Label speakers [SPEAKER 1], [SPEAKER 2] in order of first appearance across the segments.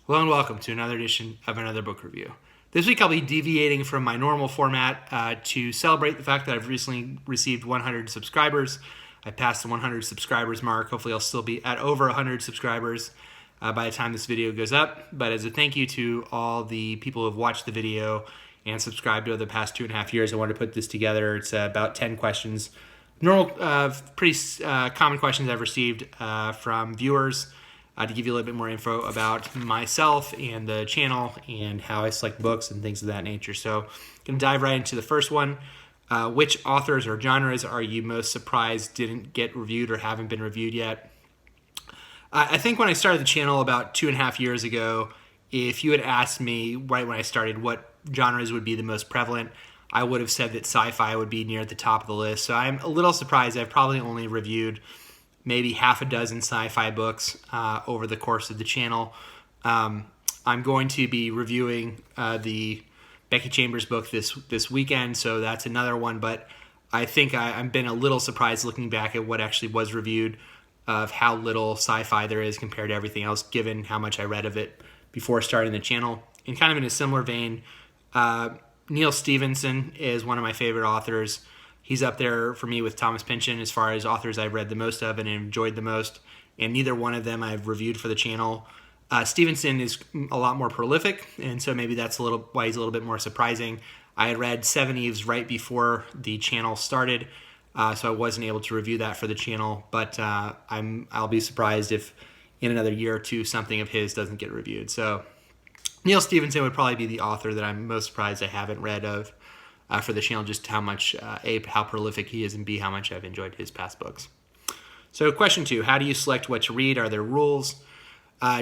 [SPEAKER 1] Hello and welcome to another edition of Another Book Review. This week I'll be deviating from my normal format to celebrate the fact that I've recently received 100 subscribers. I passed the 100 subscribers mark. Hopefully I'll still be at over 100 subscribers by the time this video goes up. But as a thank you to all the people who have watched the video and subscribed over the past 2.5 years, I wanted to put this together. It's about 10 questions. Normal, pretty common questions I've received from viewers. To give you a little bit more info about myself and the channel and how I select books and things of that nature. So I'm going to dive right into the first one. Which authors or genres are you most surprised didn't get reviewed or haven't been reviewed yet? I think when I started the channel about 2.5 years ago, if you had asked me right when I started what genres would be the most prevalent, I would have said that sci-fi would be near the top of the list. So I'm a little surprised. I've probably only reviewed maybe half a dozen sci-fi books over the course of the channel. I'm going to be reviewing the Becky Chambers book this weekend, so that's another one. But I think I've been a little surprised looking back at what actually was reviewed of how little sci-fi there is compared to everything else, given how much I read of it before starting the channel. And kind of in a similar vein, Neil Stephenson is one of my favorite authors. He's up there for me with Thomas Pynchon as far as authors I've read the most of and enjoyed the most, and neither one of them I've reviewed for the channel. Stevenson is a lot more prolific, and so maybe that's why he's a little bit more surprising. I had read Seven Eves right before the channel started, so I wasn't able to review that for the channel, but I'll be surprised if in another year or two something of his doesn't get reviewed. So Neil Stephenson would probably be the author that I'm most surprised I haven't read of for the channel, just how much, A, how prolific he is, and B, how much I've enjoyed his past books. So question 2, how do you select what to read? Are there rules?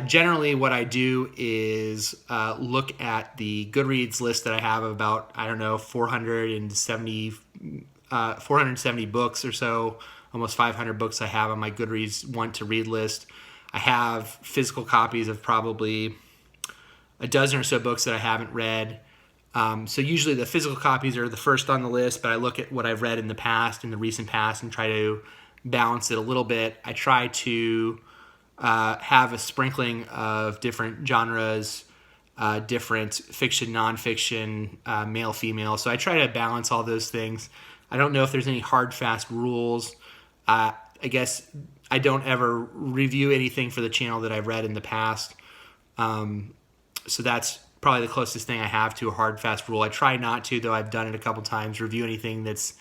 [SPEAKER 1] Generally, what I do is look at the Goodreads list that I have of about, 470 books or so, almost 500 books I have on my Goodreads want to read list. I have physical copies of probably a dozen or so books that I haven't read. So usually the physical copies are the first on the list, but I look at what I've read in the past, in the recent past, and try to balance it a little bit. I try to have a sprinkling of different genres, different fiction, nonfiction, male, female. So I try to balance all those things. I don't know if there's any hard, fast rules. I guess I don't ever review anything for the channel that I've read in the past. So that's probably the closest thing I have to a hard, fast rule. I try not to, though I've done it a couple times, review anything that's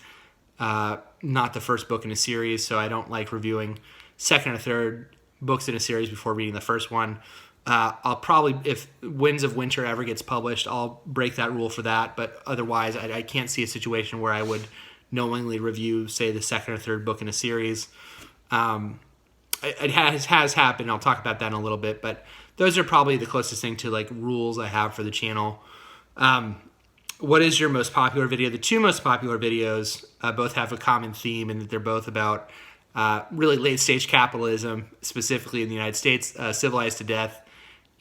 [SPEAKER 1] not the first book in a series, so I don't like reviewing second or third books in a series before reading the first one. I'll probably, if Winds of Winter ever gets published, I'll break that rule for that, but otherwise I can't see a situation where I would knowingly review, say, the second or third book in a series. It has happened. I'll talk about that in a little bit, but those are probably the closest thing to like rules I have for the channel. What is your most popular video? The two most popular videos both have a common theme in that they're both about really late-stage capitalism, specifically in the United States, Civilized to Death,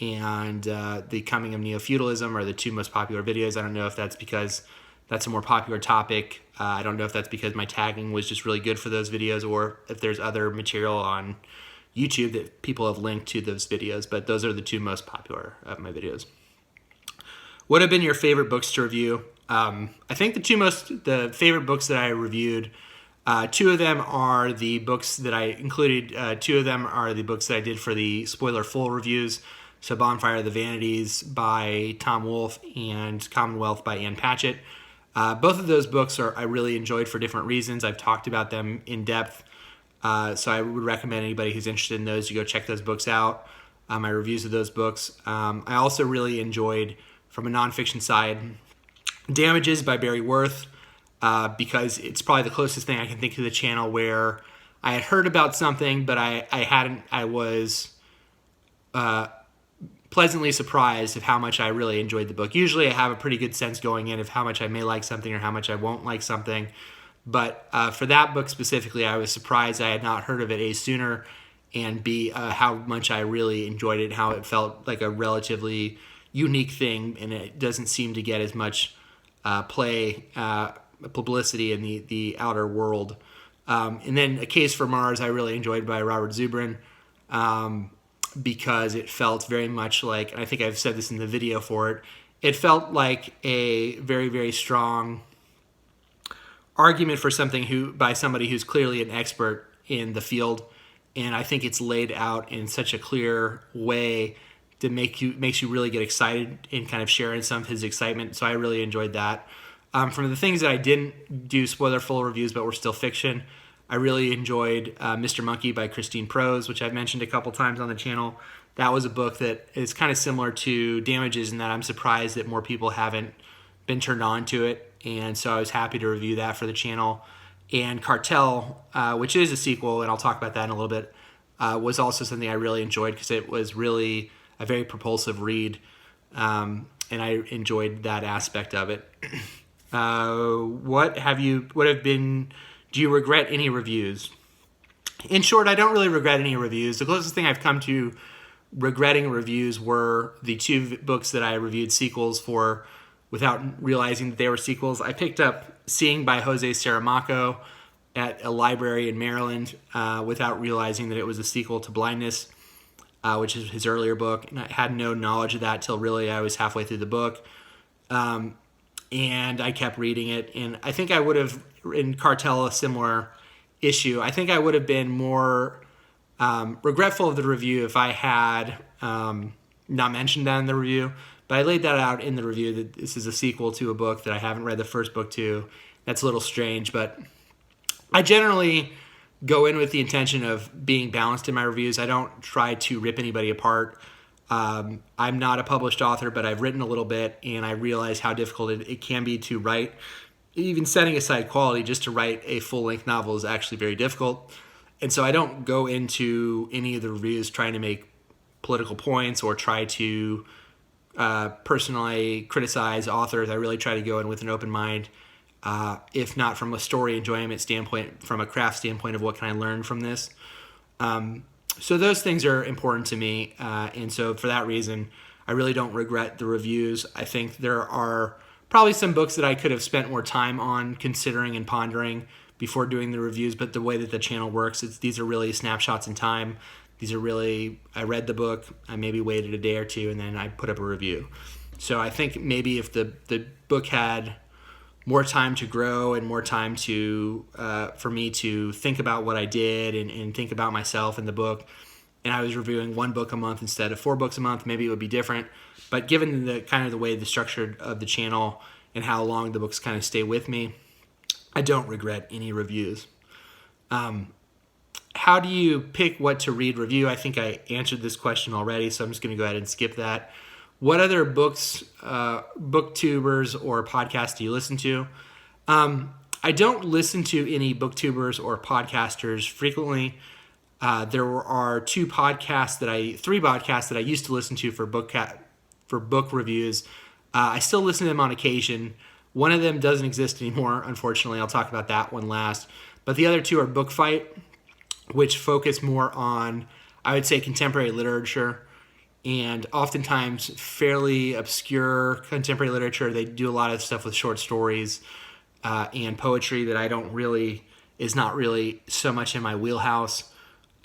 [SPEAKER 1] and The Coming of Neo-Feudalism are the two most popular videos. I don't know if that's because that's a more popular topic. I don't know if that's because my tagging was just really good for those videos, or if there's other material on YouTube that people have linked to those videos, but those are the two most popular of my videos. What have been your favorite books to review? I think the favorite books that I reviewed, two of them are the books that I included. Two of them are the books that I did for the spoiler full reviews. So Bonfire of the Vanities by Tom Wolfe and Commonwealth by Ann Patchett. Both of those books I really enjoyed for different reasons. I've talked about them in depth. So I would recommend anybody who's interested in those to go check those books out, my reviews of those books. I also really enjoyed, from a nonfiction side, Damages by Barry Worth, because it's probably the closest thing I can think to the channel where I had heard about something, but I was pleasantly surprised of how much I really enjoyed the book. Usually I have a pretty good sense going in of how much I may like something or how much I won't like something. But for that book specifically, I was surprised I had not heard of it, A, sooner, and B, how much I really enjoyed it, how it felt like a relatively unique thing, and it doesn't seem to get as much publicity in the outer world. And then A Case for Mars I really enjoyed by Robert Zubrin. because it felt very much like, and I think I've said this in the video for it, it felt like a very, very strong argument for something by somebody who's clearly an expert in the field. And I think it's laid out in such a clear way that makes you really get excited and kind of sharing some of his excitement. So I really enjoyed that. From the things that I didn't do spoiler-full reviews but were still fiction, I really enjoyed Mr. Monkey by Christine Prose, which I've mentioned a couple times on the channel. That was a book that is kind of similar to Damages in that I'm surprised that more people haven't been turned on to it. And so I was happy to review that for the channel. And Cartel, which is a sequel, and I'll talk about that in a little bit, was also something I really enjoyed because it was really a very propulsive read, and I enjoyed that aspect of it. Do you regret any reviews? In short, I don't really regret any reviews. The closest thing I've come to regretting reviews were the two books that I reviewed sequels for without realizing that they were sequels. I picked up Seeing by Jose Saramago at a library in Maryland without realizing that it was a sequel to Blindness, which is his earlier book. And I had no knowledge of that till really I was halfway through the book. And I kept reading it. And I think I would have, in Cartel, a similar issue. I think I would have been more regretful of the review if I had not mentioned that in the review. But I laid that out in the review that this is a sequel to a book that I haven't read the first book to. That's a little strange, but I generally go in with the intention of being balanced in my reviews. I don't try to rip anybody apart. I'm not a published author, but I've written a little bit, and I realize how difficult it can be to write. Even setting aside quality, just to write a full-length novel is actually very difficult. And so I don't go into any of the reviews trying to make political points or try to personally criticize authors. I really try to go in with an open mind, if not from a story enjoyment standpoint, from a craft standpoint of what can I learn from this. So those things are important to me, and so for that reason, I really don't regret the reviews. I think there are probably some books that I could have spent more time on considering and pondering before doing the reviews, but the way that the channel works, these are really snapshots in time. These are really, I read the book, I maybe waited a day or two, and then I put up a review. So I think maybe if the book had more time to grow and more time to for me to think about what I did and think about myself in the book, and I was reviewing one book a month instead of 4 books a month, maybe it would be different. But given the kind of the way the structure of the channel and how long the books kind of stay with me, I don't regret any reviews. How do you pick what to read review? I think I answered this question already, so I'm just going to go ahead and skip that. What other books, booktubers, or podcasts do you listen to? I don't listen to any booktubers or podcasters frequently. There are three podcasts that I used to listen to for book reviews. I still listen to them on occasion. One of them doesn't exist anymore, unfortunately. I'll talk about that one last. But the other two are Book Fight, which focus more on, I would say, contemporary literature, and oftentimes fairly obscure contemporary literature. They do a lot of stuff with short stories and poetry that is not really so much in my wheelhouse.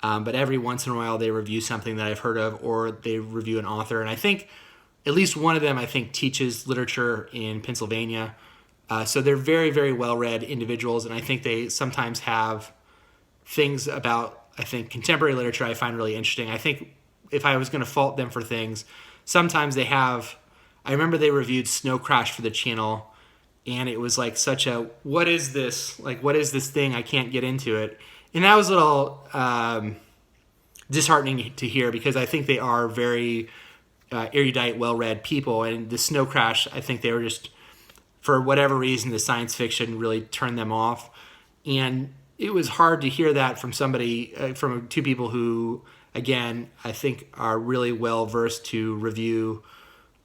[SPEAKER 1] But every once in a while they review something that I've heard of, or they review an author. And I think at least one of them, teaches literature in Pennsylvania. So they're very, very well-read individuals, and I think they sometimes have things about, contemporary literature I find really interesting. I think if I was going to fault them for things, sometimes they have, I remember they reviewed Snow Crash for the channel, and it was like such a, what is this? Like, what is this thing? I can't get into it. And that was a little disheartening to hear, because I think they are very erudite, well-read people, and the Snow Crash, I think they were just, for whatever reason, the science fiction really turned them off. And it was hard to hear that from from two people who, again, I think are really well-versed to review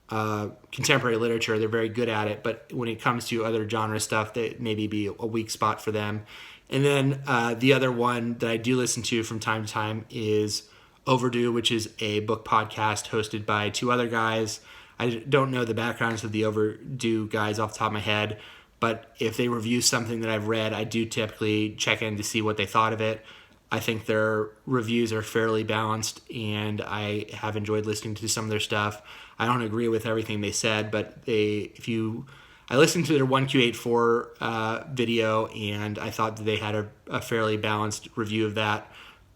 [SPEAKER 1] contemporary literature. They're very good at it, but when it comes to other genre stuff, that maybe be a weak spot for them. And then the other one that I do listen to from time to time is Overdue, which is a book podcast hosted by two other guys. I don't know the backgrounds of the Overdue guys off the top of my head, but if they review something that I've read, I do typically check in to see what they thought of it. I think their reviews are fairly balanced, and I have enjoyed listening to some of their stuff. I don't agree with everything they said, but I listened to their 1Q84 video, and I thought that they had a fairly balanced review of that.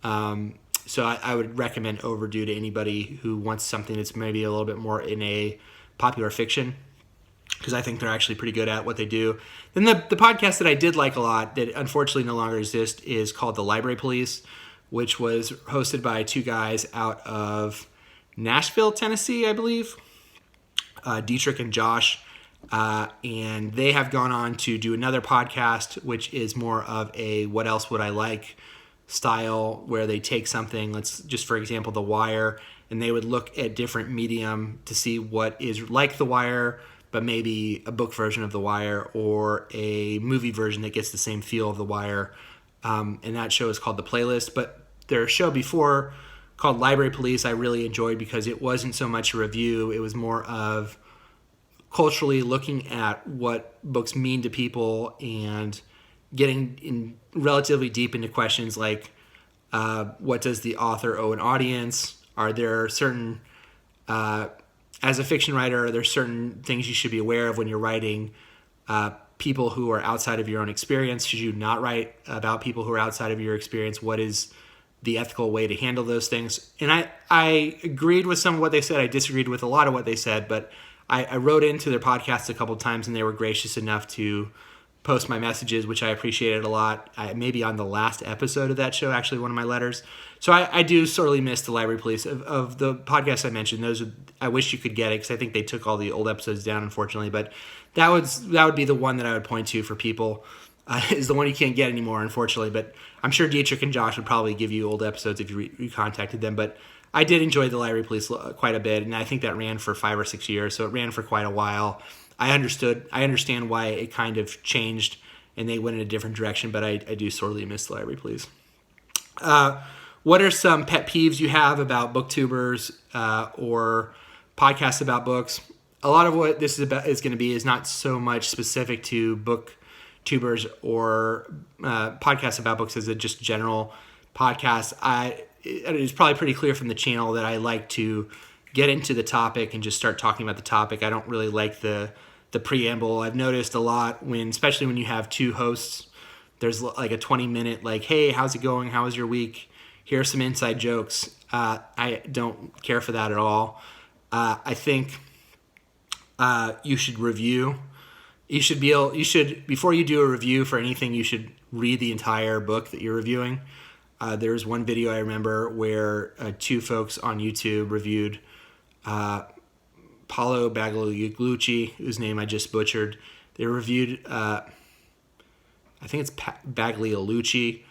[SPEAKER 1] So I would recommend Overdue to anybody who wants something that's maybe a little bit more in a popular fiction, because I think they're actually pretty good at what they do. Then the podcast that I did like a lot, that unfortunately no longer exists, is called The Library Police, which was hosted by two guys out of Nashville, Tennessee, I believe, Dietrich and Josh. And they have gone on to do another podcast, which is more of a what else would I like style, where they take something, let's just for example, The Wire, and they would look at different medium to see what is like The Wire, but maybe a book version of The Wire or a movie version that gets the same feel of The Wire. And that show is called The Playlist. But their show before, called Library Police, I really enjoyed because it wasn't so much a review. It was more of culturally looking at what books mean to people and getting in relatively deep into questions like what does the author owe an audience? Are there certain, as a fiction writer, are there certain things you should be aware of when you're writing people who are outside of your own experience? Should you not write about people who are outside of your experience? What is the ethical way to handle those things? And I agreed with some of what they said. I disagreed with a lot of what they said, but I wrote into their podcast a couple of times, and they were gracious enough to post my messages, which I appreciated a lot. Maybe on the last episode of that show, actually, one of my letters. So I do sorely miss The Library Police. Of the podcasts I mentioned, I wish you could get it, because I think they took all the old episodes down, unfortunately. But that would be the one that I would point to for people. Is the one you can't get anymore, unfortunately. But I'm sure Dietrich and Josh would probably give you old episodes if you contacted them. But I did enjoy The Library Police quite a bit, and I think that ran for 5 or 6 years, so it ran for quite a while. I understand why it kind of changed and they went in a different direction, but I do sorely miss The Library Police. What are some pet peeves you have about booktubers or podcasts about books? A lot of what this is going to be is not so much specific to booktubers or podcasts about books as a just general podcast. It's probably pretty clear from the channel that I like to get into the topic and just start talking about the topic. I don't really like the preamble. I've noticed a lot especially when you have two hosts, there's like a 20-minute like, hey, how's it going? How was your week? Here are some inside jokes. I don't care for that at all. I think you should review. You should before you do a review for anything, you should read the entire book that you're reviewing. There's one video I remember where two folks on YouTube reviewed Paolo Bagliucci, whose name I just butchered. They reviewed, I think it's Bagliucci,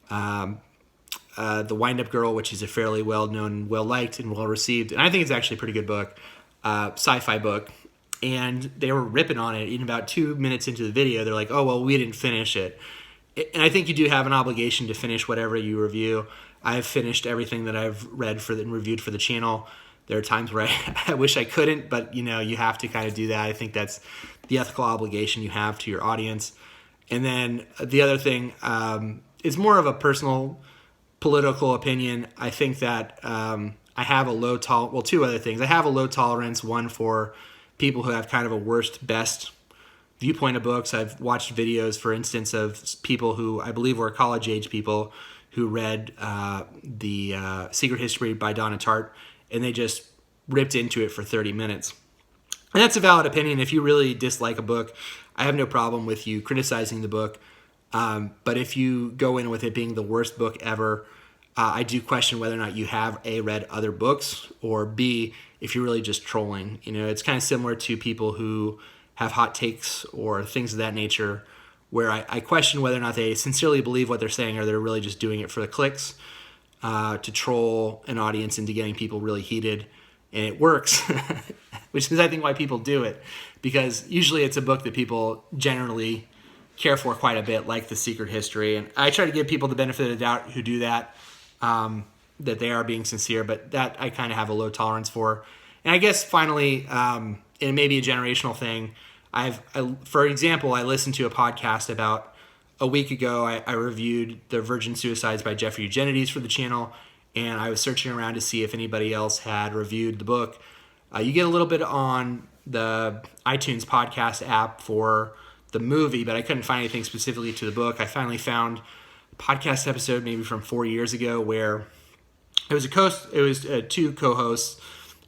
[SPEAKER 1] The Wind-Up Girl, which is a fairly well-known, well-liked, and well-received, and I think it's actually a pretty good book, sci-fi book. And they were ripping on it. In about 2 minutes into the video, they're like, oh, well, we didn't finish it. And I think you do have an obligation to finish whatever you review. I've finished everything that I've read and reviewed for the channel. There are times where I wish I couldn't, but you have to kind of do that. I think that's the ethical obligation you have to your audience. And then the other thing is more of a personal political opinion. I think that I have a low two other things. I have a low tolerance, one for people who have kind of a worst, best viewpoint of books. I've watched videos, for instance, of people who I believe were college-age people who read the Secret History by Donna Tartt, and they just ripped into it for 30 minutes. And that's a valid opinion. If you really dislike a book, I have no problem with you criticizing the book. But if you go in with it being the worst book ever, I do question whether or not you have A, read other books, or B, if you're really just trolling. It's kind of similar to people who have hot takes or things of that nature, where I question whether or not they sincerely believe what they're saying, or they're really just doing it for the clicks, to troll an audience into getting people really heated. And it works, which is, I think, why people do it. Because usually it's a book that people generally care for quite a bit, like The Secret History. And I try to give people the benefit of the doubt who do that, that they are being sincere. But that I kind of have a low tolerance for. And I guess finally, and maybe a generational thing, for example, I listened to a podcast about a week ago, I reviewed The Virgin Suicides by Jeffrey Eugenides for the channel, and I was searching around to see if anybody else had reviewed the book. You get a little bit on the iTunes podcast app for the movie, but I couldn't find anything specifically to the book. I finally found a podcast episode maybe from 4 years ago where it was two co-hosts,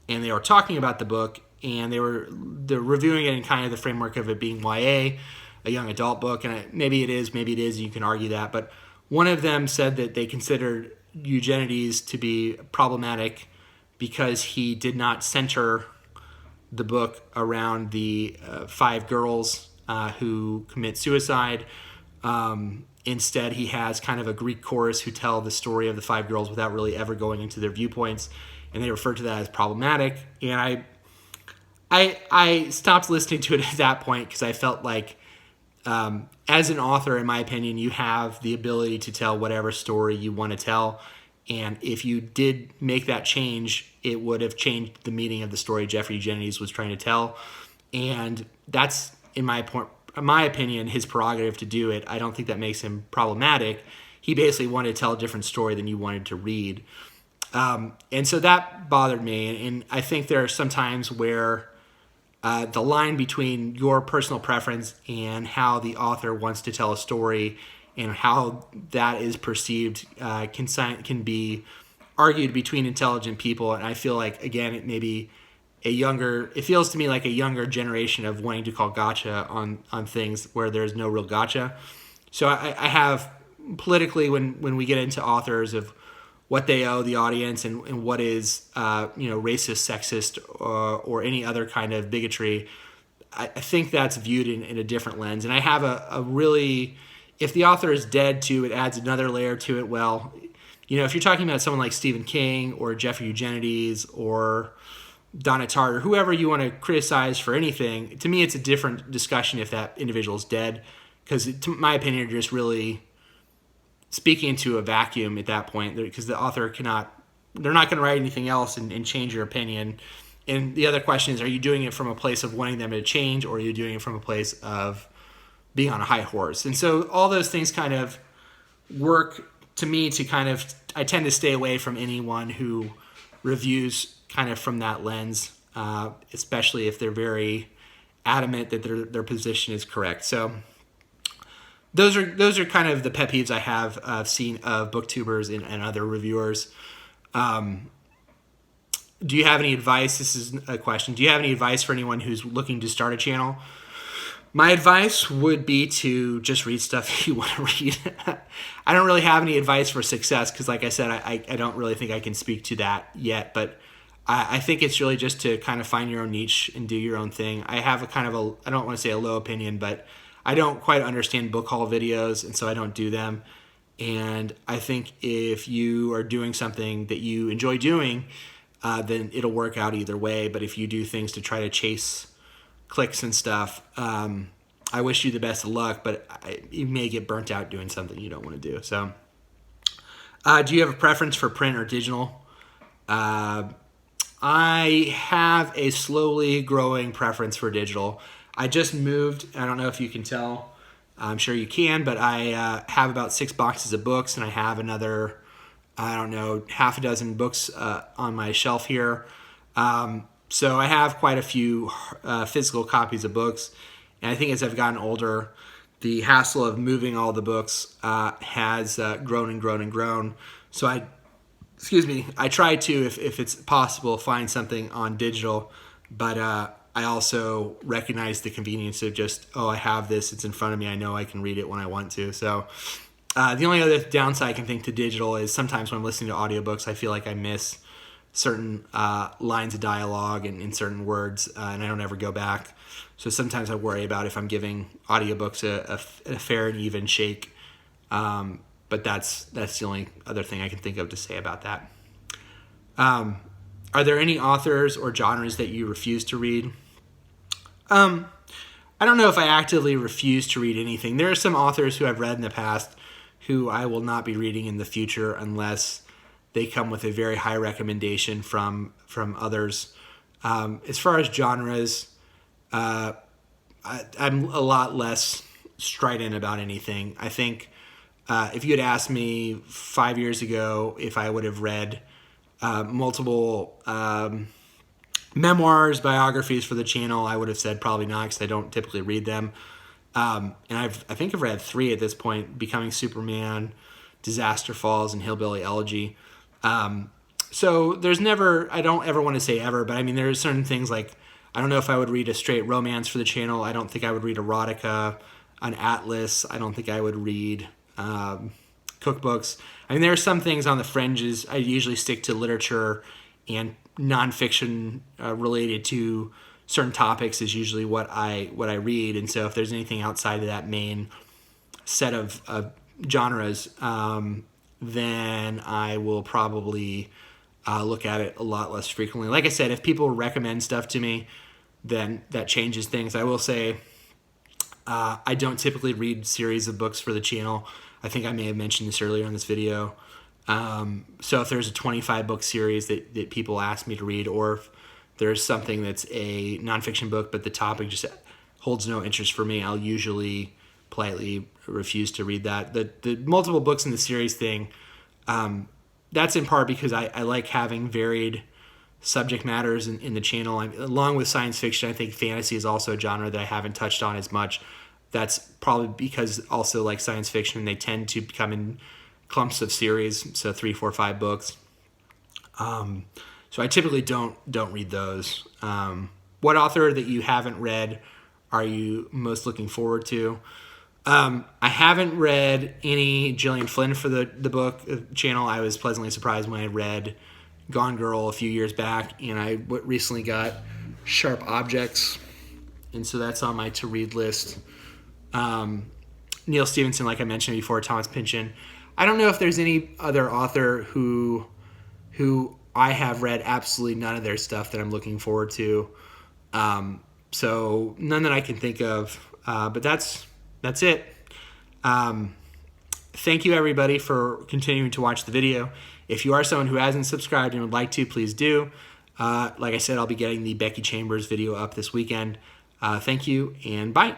[SPEAKER 1] and they were talking about the book, and they're reviewing it in kind of the framework of it being YA, a young adult book, and maybe it is. You can argue that, but one of them said that they considered Eugenides to be problematic because he did not center the book around the 5 girls who commit suicide. Instead, he has kind of a Greek chorus who tell the story of the 5 girls without really ever going into their viewpoints, and they refer to that as problematic. And I stopped listening to it at that point because I felt like, as an author, in my opinion, you have the ability to tell whatever story you want to tell. And if you did make that change, it would have changed the meaning of the story Jeffrey Eugenides was trying to tell. And that's, in my opinion, his prerogative to do it. I don't think that makes him problematic. He basically wanted to tell a different story than you wanted to read. And so that bothered me. And I think there are some times where the line between your personal preference and how the author wants to tell a story and how that is perceived can be argued between intelligent people. And I feel like, again, it feels to me like a younger generation of wanting to call gotcha on things where there's no real gotcha. So I have politically, when we get into authors, of what they owe the audience and what is racist, sexist, or any other kind of bigotry, I think that's viewed in a different lens. And I have a really, if the author is dead too, it adds another layer to it. Well, if you're talking about someone like Stephen King or Jeffrey Eugenides or Donna Tartt or whoever you want to criticize for anything, to me it's a different discussion if that individual is dead, because to my opinion, you're just really speaking into a vacuum at that point, because the author they're not going to write anything else and change your opinion. And the other question is, are you doing it from a place of wanting them to change, or are you doing it from a place of being on a high horse? And so all those things kind of work to me to I tend to stay away from anyone who reviews kind of from that lens, especially if they're very adamant that their position is correct. So those are kind of the pet peeves I have seen of Booktubers and other reviewers. Do you have any advice? This is a question. Do you have any advice for anyone who's looking to start a channel? My advice would be to just read stuff you want to read. I don't really have any advice for success because, like I said, I don't really think I can speak to that yet. But I think it's really just to kind of find your own niche and do your own thing. I have I don't want to say a low opinion, but I don't quite understand book haul videos, and so I don't do them. And I think if you are doing something that you enjoy doing, then it'll work out either way. But if you do things to try to chase clicks and stuff, I wish you the best of luck, but you may get burnt out doing something you don't want to do. So do you have a preference for print or digital? I have a slowly growing preference for digital. I just moved. I don't know if you can tell. I'm sure you can, but I have about 6 boxes of books, and I have another, half a dozen books on my shelf here. So I have quite a few physical copies of books, and I think as I've gotten older, the hassle of moving all the books has grown and grown and grown. So I try to, if it's possible, find something on digital, but I also recognize the convenience of just, I have this, it's in front of me, I know I can read it when I want to. So the only other downside I can think to digital is sometimes when I'm listening to audiobooks, I feel like I miss certain lines of dialogue and certain words, and I don't ever go back. So sometimes I worry about if I'm giving audiobooks a fair and even shake. But that's the only other thing I can think of to say about that. Are there any authors or genres that you refuse to read? I don't know if I actively refuse to read anything. There are some authors who I've read in the past who I will not be reading in the future unless they come with a very high recommendation from others. As far as genres, I'm a lot less strident about anything. I think if you had asked me 5 years ago if I would have read multiple memoirs, biographies for the channel, I would have said probably not, because I don't typically read them. And I think I've read 3 at this point: Becoming Superman, Disaster Falls, and Hillbilly Elegy. So there's never, I don't ever want to say ever, but I mean, there's certain things like, I don't know if I would read a straight romance for the channel. I don't think I would read erotica, an atlas. I don't think I would read cookbooks. I mean, there are some things on the fringes. I usually stick to literature, and nonfiction related to certain topics is usually what I read. And so if there's anything outside of that main set of genres, then I will probably look at it a lot less frequently. Like I said, if people recommend stuff to me, then that changes things. I will say I don't typically read series of books for the channel. I think I may have mentioned this earlier in this video. So if there's a 25 book series that people ask me to read, or if there's something that's a nonfiction book but the topic just holds no interest for me, I'll usually politely refuse to read that. The multiple books in the series thing, that's in part because I like having varied subject matters in the channel. Along with science fiction, I think fantasy is also a genre that I haven't touched on as much. That's probably because also, like science fiction, they tend to come in clumps of series, so 3, 4, 5 books. So I typically don't read those. What author that you haven't read are you most looking forward to? I haven't read any Gillian Flynn for the book channel. I was pleasantly surprised when I read Gone Girl a few years back, and I recently got Sharp Objects, and so that's on my to-read list. Neil Stephenson, like I mentioned before, Thomas Pynchon. I don't know if there's any other author who I have read absolutely none of their stuff that I'm looking forward to. So none that I can think of, but that's it. Thank you, everybody, for continuing to watch the video. If you are someone who hasn't subscribed and would like to, please do. Like I said, I'll be getting the Becky Chambers video up this weekend. Thank you, and bye.